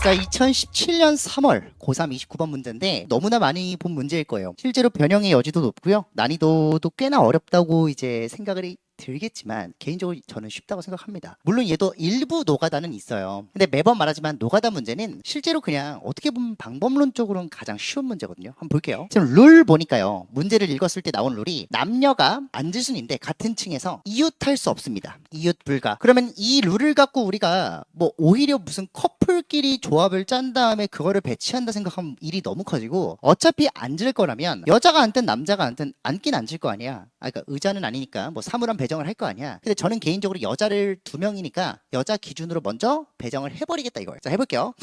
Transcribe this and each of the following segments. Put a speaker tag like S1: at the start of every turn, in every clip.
S1: 자, 2017년 3월 고3 29번 문제인데 너무나 많이 본 문제일 거예요. 실제로 변형의 여지도 높고요. 난이도도 꽤나 어렵다고 이제 생각을 들겠지만 개인적으로 저는 쉽다고 생각합니다. 물론 얘도 일부 노가다는 있어요. 근데 매번 말하지만 노가다 문제는 실제로 그냥 어떻게 보면 방법론적으로는 가장 쉬운 문제거든요. 한번 볼게요. 지금 룰 보니까요. 문제를 읽었을 때 나온 룰이 남녀가 앉을 수는 있는데 같은 층에서 이웃할 수 없습니다. 이웃 불가. 그러면 이 룰을 갖고 우리가 뭐 오히려 무슨 커플끼리 조합을 짠 다음에 그거를 배치한다 생각하면 일이 너무 커지고 어차피 앉을 거라면 여자가 앉든 남자가 앉든 앉긴 앉을 거 아니야. 그러니까 의자는 아니니까 뭐 사물함 배정을 할 거 아니야. 근데 저는 개인적으로 여자를 2명이니까 여자 기준으로 먼저 배정을 해버리겠다 이거예요. 자, 해볼게요.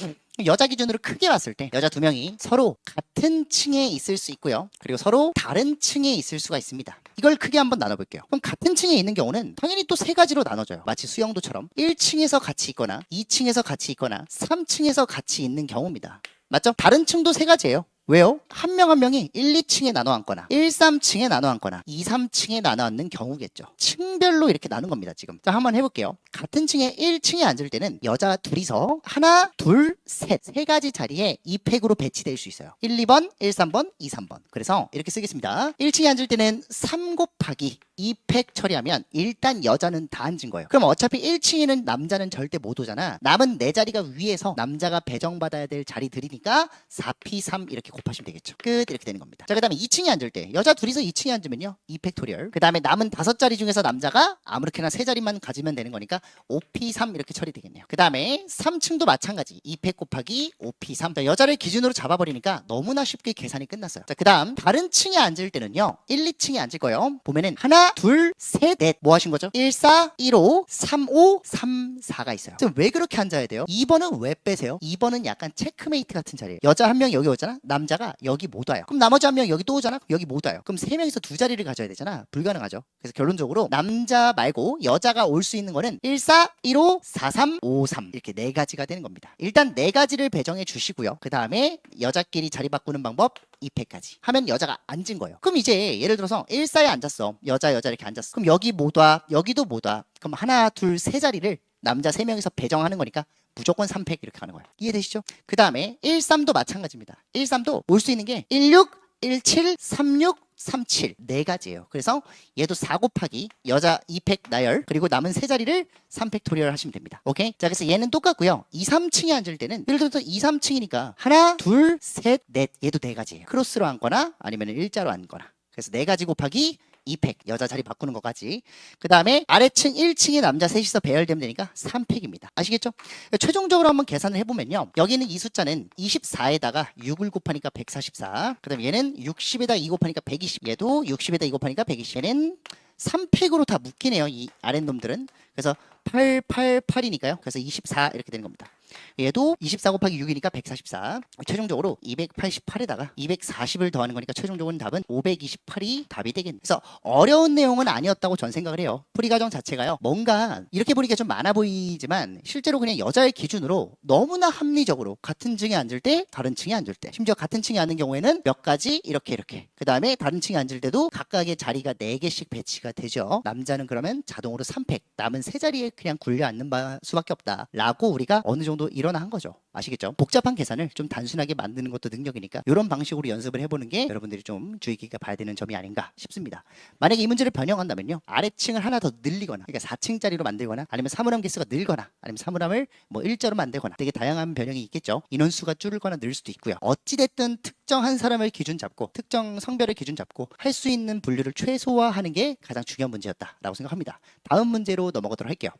S1: 여자 기준으로 크게 봤을 때 여자 2명이 서로 같은 층에 있을 수 있고요. 그리고 서로 다른 층에 있을 수가 있습니다. 이걸 크게 한번 나눠볼게요. 그럼 같은 층에 있는 경우는 당연히 또 3가지로 나눠져요. 마치 수영도처럼 1층에서 같이 있거나 2층에서 같이 있거나 3층에서 같이 있는 경우입니다. 맞죠? 다른 층도 3가지예요. 왜요? 한 명 한 명이 1, 2층에 나눠 앉거나 1, 3층에 나눠 앉거나 2, 3층에 나눠 앉는 경우겠죠. 층별로 이렇게 나눈 겁니다. 지금. 자, 한번 해볼게요. 같은 층에 1층에 앉을 때는 여자 둘이서 하나, 둘, 셋 3가지 자리에 2팩으로 배치될 수 있어요. 1, 2번, 1, 3번, 2, 3번. 그래서 이렇게 쓰겠습니다. 1층에 앉을 때는 3 곱하기 2팩 처리하면 일단 여자는 다 앉은 거예요. 그럼 어차피 1층에는 남자는 절대 못 오잖아. 남은 4자리가 위에서 남자가 배정받아야 될 자리들이니까 4P3 이렇게 곱하시면 되겠죠. 끝. 이렇게 되는 겁니다. 자, 그 다음에 2층에 앉을 때 여자 둘이서 2층에 앉으면요 2팩토리얼. 그 다음에 남은 5자리 중에서 남자가 아무렇게나 3자리만 가지면 되는 거니까 5P3 이렇게 처리되겠네요. 그 다음에 3층도 마찬가지 2팩 곱하기 5P3. 자, 여자를 기준으로 잡아버리니까 너무나 쉽게 계산이 끝났어요. 자, 그 다음 다른 층에 앉을 때는요 1, 2층에 앉을 거예요. 보면은 하나, 둘, 셋, 넷. 뭐 하신 거죠? 1, 4, 1, 5, 3, 5, 3, 4가 있어요. 지금 왜 그렇게 앉아야 돼요? 2번은 왜 빼세요? 2번은 약간 체크메이트 같은 자리예요. 여자 한 명 여기 오잖아. 남자가 여기 못 와요. 그럼 나머지 한 명 여기 또 오잖아. 여기 못 와요. 그럼 3명이서 2자리를 가져야 되잖아. 불가능하죠. 그래서 결론적으로 남자 말고 여자가 올 수 있는 거는 1, 4, 1, 5, 4, 3, 5, 3 이렇게 4가지가 되는 겁니다. 일단 4가지를 배정해 주시고요. 그 다음에 여자끼리 자리 바꾸는 방법 2팩까지 하면 여자가 앉은 거예요. 그럼 이제 예를 들어서 1사에 앉았어. 여자 이렇게 앉았어. 그럼 여기 못 와. 여기도 못 와. 그럼 하나, 둘, 3자리를 남자 3명이서 배정하는 거니까 무조건 3팩 이렇게 가는 거예요. 이해되시죠? 그 다음에 1, 3도 마찬가지입니다. 1, 3도 올 수 있는 게 1, 6, 1, 7, 3, 6, 3, 7 4가지예요. 그래서 얘도 4 곱하기 여자 2팩 나열 그리고 남은 3자리를 3팩토리얼 하시면 됩니다. 오케이? 자, 그래서 얘는 똑같고요. 2, 3층에 앉을 때는 예를 들어서 2, 3층이니까 하나, 둘, 셋, 넷 얘도 4가지예요. 크로스로 앉거나 아니면 일자로 앉거나. 그래서 4가지 곱하기 2팩 여자 자리 바꾸는 것까지. 그 다음에 아래층 1층에 남자 셋이서 배열되면 되니까 3팩입니다. 아시겠죠? 최종적으로 한번 계산을 해보면요. 여기는 이 숫자는 24에다가 6을 곱하니까 144. 그 다음에 얘는 60에다 2 곱하니까 120. 얘도 60에다 2 곱하니까 120. 얘는 3팩으로 다 묶이네요. 이 아랫놈들은. 그래서 8, 8, 8이니까요. 그래서 24 이렇게 되는 겁니다. 얘도 24 곱하기 6이니까 144. 최종적으로 288에다가 240을 더하는 거니까 최종적으로 답은 528이 답이 되겠네요. 그래서 어려운 내용은 아니었다고 전 생각을 해요. 풀이과정 자체가요. 뭔가 이렇게 보니까 좀 많아 보이지만 실제로 그냥 여자의 기준으로 너무나 합리적으로 같은 층에 앉을 때 다른 층에 앉을 때 심지어 같은 층에 앉는 경우에는 몇 가지 이렇게 그 다음에 다른 층에 앉을 때도 각각의 자리가 4개씩 배치가 되죠. 남자는 그러면 자동으로 3팩 남은 3자리에 그냥 굴려 앉는 수밖에 없다 라고 우리가 어느 정도 일어나 한 거죠. 아시겠죠? 복잡한 계산을 좀 단순하게 만드는 것도 능력이니까 이런 방식으로 연습을 해보는 게 여러분들이 좀 주의 깊게 봐야 되는 점이 아닌가 싶습니다. 만약에 이 문제를 변형한다면요. 아래층을 하나 더 늘리거나 그러니까 4층짜리로 만들거나 아니면 사물함 개수가 늘거나 아니면 사물함을 뭐 일자로 만들거나 되게 다양한 변형이 있겠죠. 인원수가 줄거나 늘 수도 있고요. 어찌됐든 특정한 사람을 기준 잡고 특정 성별을 기준 잡고 할 수 있는 분류를 최소화하는 게 가장 중요한 문제였다라고 생각합니다. 다음 문제로 넘어가도록 할게요.